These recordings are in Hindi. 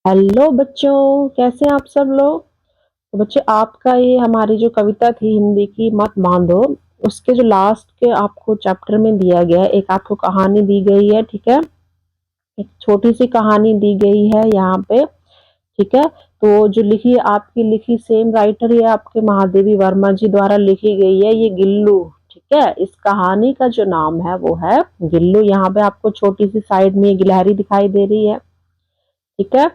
हेलो बच्चों, कैसे हैं आप सब लोग। तो बच्चे, आपका ये हमारी जो कविता थी हिंदी की मत बांधो, उसके जो लास्ट के आपको चैप्टर में दिया गया है, एक आपको कहानी दी गई है। ठीक है, एक छोटी सी कहानी दी गई है यहाँ पे। ठीक है, तो जो लिखी है आपकी लिखी सेम राइटर है, आपके महादेवी वर्मा जी द्वारा लिखी गई है, ये गिल्लू। ठीक है, इस कहानी का जो नाम है वो है गिल्लू। यहाँ पे आपको छोटी सी साइड में गिलहरी दिखाई दे रही है। ठीक है,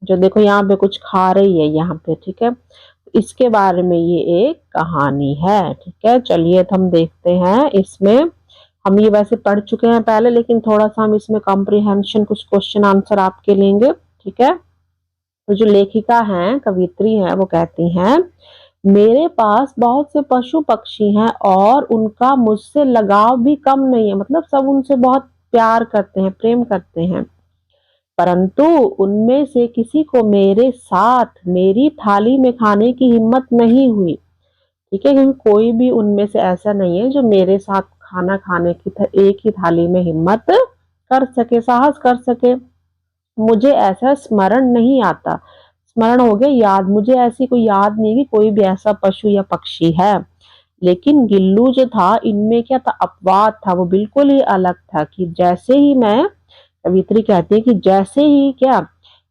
जो देखो यहाँ पे कुछ खा रही है यहाँ पे। ठीक है, इसके बारे में ये एक कहानी है। ठीक है, चलिए तो हम देखते हैं इसमें। हम ये वैसे पढ़ चुके हैं पहले, लेकिन थोड़ा सा हम इसमें कॉम्प्रिहेंशन, कुछ क्वेश्चन आंसर आपके लेंगे। ठीक है, तो जो लेखिका हैं, कवित्री हैं, वो कहती हैं, मेरे पास बहुत से पशु पक्षी हैं और उनका मुझसे लगाव भी कम नहीं है। मतलब सब उनसे बहुत प्यार करते हैं, प्रेम करते हैं, परंतु उनमें से किसी को मेरे साथ मेरी थाली में खाने की हिम्मत नहीं हुई। ठीक है, क्योंकि कोई भी उनमें से ऐसा नहीं है जो मेरे साथ खाना खाने की एक ही थाली में हिम्मत कर सके, साहस कर सके। मुझे ऐसा स्मरण नहीं आता, स्मरण हो गया याद, मुझे ऐसी कोई याद नहीं कि कोई भी ऐसा पशु या पक्षी है। लेकिन गिल्लू जो था, इनमें क्या था, अपवाद था, वो बिल्कुल ही अलग था। कि जैसे ही मैं, कवित्री कहती है कि जैसे ही क्या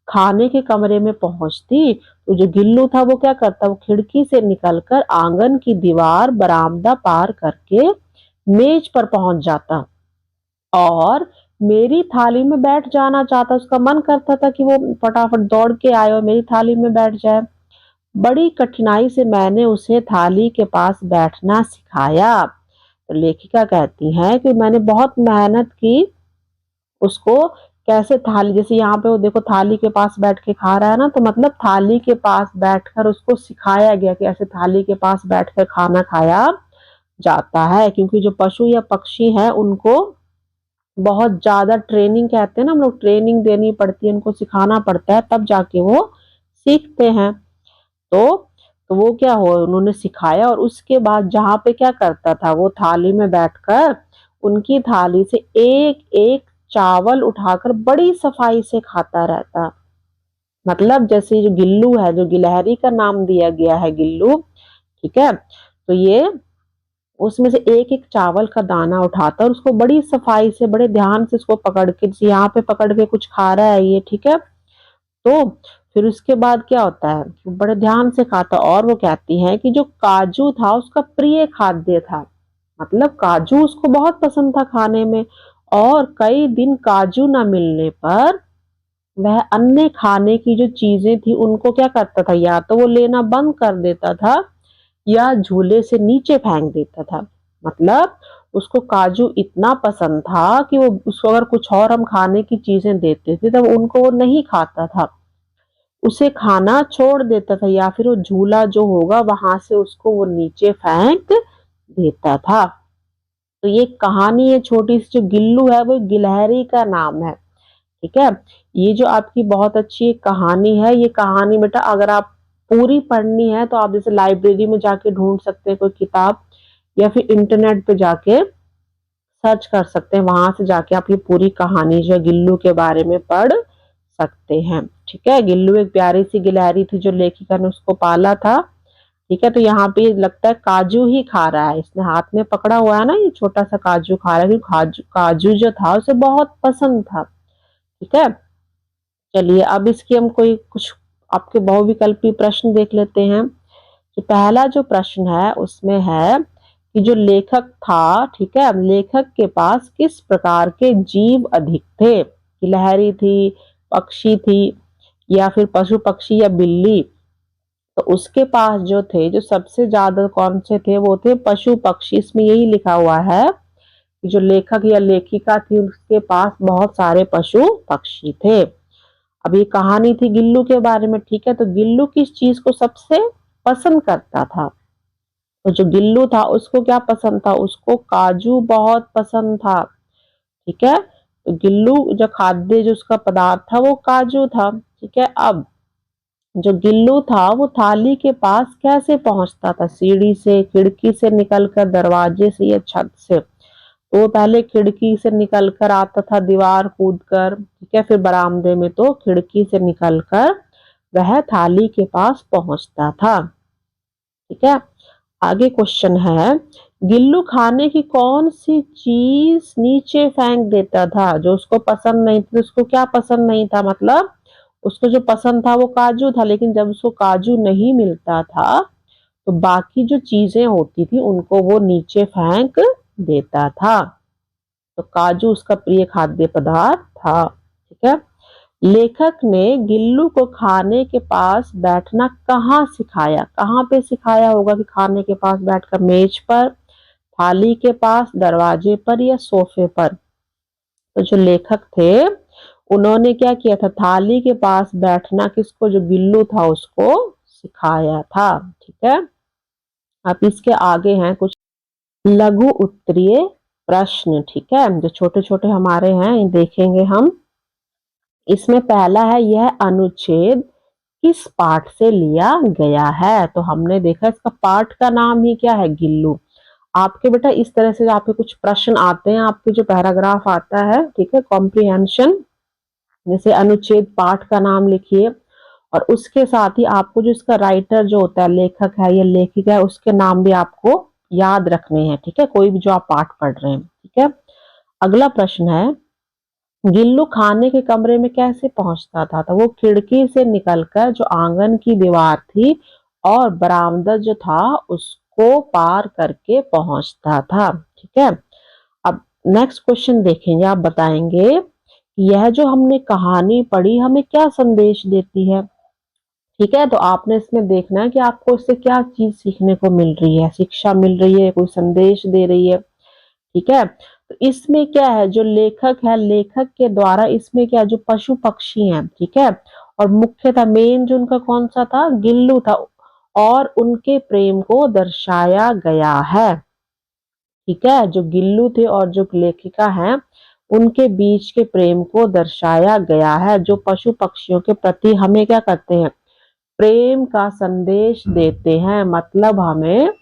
खाने के कमरे में पहुंचती, तो जो गिल्लू था वो क्या करता, वो खिड़की से निकलकर आंगन की दीवार, बरामदा पार करके मेज पर पहुंच जाता और मेरी थाली में बैठ जाना चाहता। उसका मन करता था कि वो फटाफट दौड़ के आए और मेरी थाली में बैठ जाए। बड़ी कठिनाई से मैंने उसे थाली के पास बैठना सिखाया। तो लेखिका कहती है कि मैंने बहुत मेहनत की उसको, कैसे थाली, जैसे यहाँ पे वो देखो थाली के पास बैठ के खा रहा है ना, तो मतलब थाली के पास बैठकर उसको सिखाया गया कि ऐसे थाली के पास बैठकर खाना खाया जाता है। क्योंकि जो पशु या पक्षी हैं उनको बहुत ज्यादा ट्रेनिंग, कहते हैं ना हम लोग, ट्रेनिंग देनी पड़ती है, उनको सिखाना पड़ता है, तब जाके वो सीखते हैं। तो तो वो क्या हो, उन्होंने सिखाया और उसके बाद जहाँ पे क्या करता था, वो थाली में बैठकर उनकी थाली से एक एक चावल उठाकर बड़ी सफाई से खाता रहता। मतलब जैसे जो गिल्लू है, जो गिलहरी का नाम दिया गया है गिल्लू। ठीक है, तो ये उसमें से एक एक चावल का दाना उठाता और उसको बड़ी सफाई से, बड़े ध्यान से उसको पकड़ के, जैसे यहाँ पे पकड़ के कुछ खा रहा है ये। ठीक है, तो फिर उसके बाद क्या होता है, बड़े ध्यान से खाता। और वो कहती है कि जो काजू था उसका प्रिय खाद्य था। मतलब काजू उसको बहुत पसंद था खाने में, और कई दिन काजू ना मिलने पर वह अन्य खाने की जो चीजें थी उनको क्या करता था, या तो वो लेना बंद कर देता था या झूले से नीचे फेंक देता था। मतलब उसको काजू इतना पसंद था कि वो उसको अगर कुछ और हम खाने की चीजें देते थे तब उनको वो नहीं खाता था, उसे खाना छोड़ देता था, या फिर वो झूला जो होगा वहां से उसको वो नीचे फेंक देता था। तो ये कहानी है छोटी सी, जो गिल्लू है वो गिलहरी का नाम है। ठीक है, ये जो आपकी बहुत अच्छी एक कहानी है, ये कहानी बेटा अगर आप पूरी पढ़नी है तो आप जैसे लाइब्रेरी में जाके ढूंढ सकते हैं कोई किताब, या फिर इंटरनेट पे जाके सर्च कर सकते हैं, वहां से जाके आप ये पूरी कहानी जो है गिल्लू के बारे में पढ़ सकते हैं। ठीक है, गिल्लू एक प्यारी सी गिलहरी थी जो लेखिका ने उसको पाला था। ठीक है, तो यहाँ पे लगता है काजू ही खा रहा है, इसने हाथ में पकड़ा हुआ है ना, ये छोटा सा काजू खा रहा है, क्योंकि काजू काजू जो था उसे बहुत पसंद था। ठीक है, चलिए अब इसकी हम कोई कुछ आपके बहुविकल्पी प्रश्न देख लेते हैं। तो पहला जो प्रश्न है उसमें है कि जो लेखक था, ठीक है, लेखक के पास किस प्रकार के जीव अधिक थे, गिलहरी थी, पक्षी थी, या फिर पशु पक्षी या बिल्ली। तो उसके पास जो थे, जो सबसे ज्यादा कौन से थे, वो थे पशु पक्षी। इसमें यही लिखा हुआ है कि जो लेखक या लेखिका थी उसके पास बहुत सारे पशु पक्षी थे। अब ये कहानी थी गिल्लू के बारे में। ठीक है, तो गिल्लू किस चीज को सबसे पसंद करता था, तो जो गिल्लू था उसको क्या पसंद था, उसको काजू बहुत पसंद था। ठीक है, तो गिल्लू जो खाद्य, जो उसका पदार्थ था वो काजू था। ठीक है, अब जो गिल्लू था वो थाली के पास कैसे पहुंचता था, सीढ़ी से, खिड़की से निकलकर, दरवाजे से या छत से। तो वो पहले खिड़की से निकल कर आता था दीवार कूद कर, ठीक है, फिर बरामदे में तो खिड़की से निकल कर वह थाली के पास पहुंचता था। ठीक है, आगे क्वेश्चन है, गिल्लू खाने की कौन सी चीज नीचे फेंक देता था? जो उसको पसंद नहीं थी, उसको क्या पसंद नहीं था, मतलब उसको जो पसंद था वो काजू था, लेकिन जब उसको काजू नहीं मिलता था तो बाकी जो चीजें होती थी उनको वो नीचे फेंक देता था। तो काजू उसका प्रिय खाद्य पदार्थ था। ठीक है, लेखक ने गिल्लू को खाने के पास बैठना कहाँ सिखाया? कहाँ पे सिखाया होगा कि खाने के पास बैठकर? मेज पर, थाली के पास, दरवाजे पर या सोफे पर? तो जो लेखक थे उन्होंने क्या किया था, थाली के पास बैठना किसको, जो गिल्लू था उसको सिखाया था। ठीक है, अब इसके आगे हैं कुछ लघु उत्तरीय प्रश्न। ठीक है, जो छोटे छोटे हमारे हैं ये देखेंगे हम। इसमें पहला है, यह अनुच्छेद किस पाठ से लिया गया है? तो हमने देखा इसका पाठ का नाम ही क्या है, गिल्लू। आपके बेटा इस तरह से आपके कुछ प्रश्न आते हैं, आपके जो पैराग्राफ आता है, ठीक है, कॉम्प्रिहेंशन, जैसे अनुच्छेद पाठ का नाम लिखिए और उसके साथ ही आपको जो इसका राइटर जो होता है, लेखक है या लेखिका है, उसके नाम भी आपको याद रखने हैं। ठीक है, कोई भी जो आप पाठ पढ़ रहे हैं। ठीक है, अगला प्रश्न है, गिल्लू खाने के कमरे में कैसे पहुंचता था? तो वो खिड़की से निकलकर जो आंगन की दीवार थी और बरामदा जो था उसको पार करके पहुंचता था। ठीक है, अब नेक्स्ट क्वेश्चन देखेंगे, आप बताएंगे यह जो हमने कहानी पढ़ी हमें क्या संदेश देती है? ठीक है, तो आपने इसमें देखना है कि आपको इससे क्या चीज सीखने को मिल रही है, शिक्षा मिल रही है, कोई संदेश दे रही है। ठीक है, तो इसमें क्या है, जो लेखक है, लेखक के द्वारा इसमें क्या, जो पशु पक्षी हैं, ठीक है, और मुख्यतः मेन जो उनका कौन सा था, गिल्लू था, और उनके प्रेम को दर्शाया गया है। ठीक है, जो गिल्लू थे और जो लेखिका हैं उनके बीच के प्रेम को दर्शाया गया है, जो पशु पक्षियों के प्रति हमें क्या करते हैं, प्रेम का संदेश देते हैं। मतलब हमें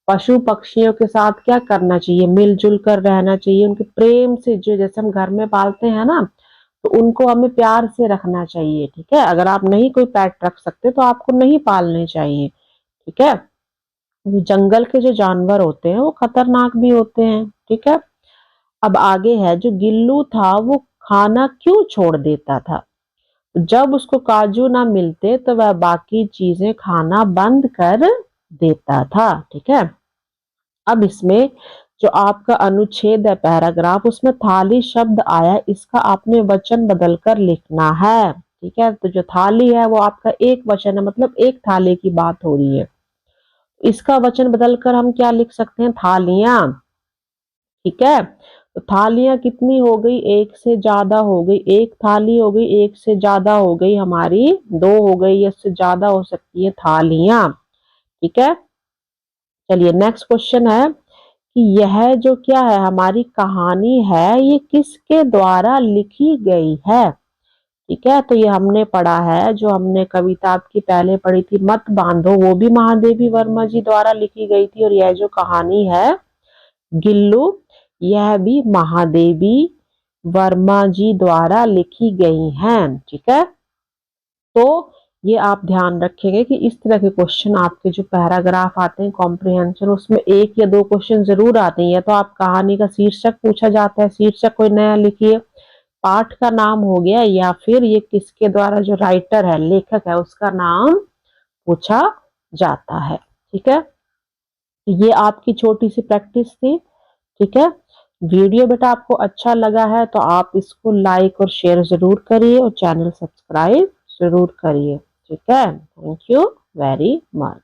पशु पक्षियों के साथ क्या करना चाहिए, मिलजुल कर रहना चाहिए, उनके प्रेम से, जो जैसे हम घर में पालते हैं ना, तो उनको हमें प्यार से रखना चाहिए। ठीक है, अगर आप नहीं कोई पेट रख सकते तो आपको नहीं पालने चाहिए। ठीक है, जंगल के जो जानवर होते हैं वो खतरनाक भी होते हैं। ठीक है, अब आगे है, जो गिल्लू था वो खाना क्यों छोड़ देता था? जब उसको काजू ना मिलते तो वह बाकी चीजें खाना बंद कर देता था। ठीक है, अब इसमें जो आपका अनुच्छेद है, पैराग्राफ, उसमें थाली शब्द आया, इसका आपने वचन बदलकर लिखना है। ठीक है, तो जो थाली है वो आपका एक वचन है, मतलब एक थाली की बात हो रही है। इसका वचन बदलकर हम क्या लिख सकते हैं, थालियां। ठीक है, तो थालियां कितनी हो गई, एक से ज्यादा हो गई, एक थाली हो गई, एक से ज्यादा हो गई हमारी, दो हो गई, इससे ज्यादा हो सकती है थालियां। ठीक है, चलिए नेक्स्ट क्वेश्चन है कि यह जो क्या है, हमारी कहानी है, ये किसके द्वारा लिखी गई है? ठीक है, तो ये हमने पढ़ा है, जो हमने कविता आपकी पहले पढ़ी थी, मत बांधो, वो भी महादेवी वर्मा जी द्वारा लिखी गई थी। और यह जो कहानी है गिल्लू, यह भी महादेवी वर्मा जी द्वारा लिखी गई हैं। ठीक है, तो ये आप ध्यान रखेंगे कि इस तरह के क्वेश्चन आपके जो पैराग्राफ आते हैं कॉम्प्रिहेंशन, उसमें एक या दो क्वेश्चन जरूर आते हैं। या तो आप कहानी का शीर्षक पूछा जाता है, शीर्षक कोई नया लिखिए, पाठ का नाम हो गया, या फिर ये किसके द्वारा, जो राइटर है, लेखक है, उसका नाम पूछा जाता है। ठीक है, ये आपकी छोटी सी प्रैक्टिस थी। ठीक है, वीडियो बेटा आपको अच्छा लगा है तो आप इसको लाइक और शेयर जरूर करिए और चैनल सब्सक्राइब जरूर करिए। ठीक है, थैंक यू वेरी मच।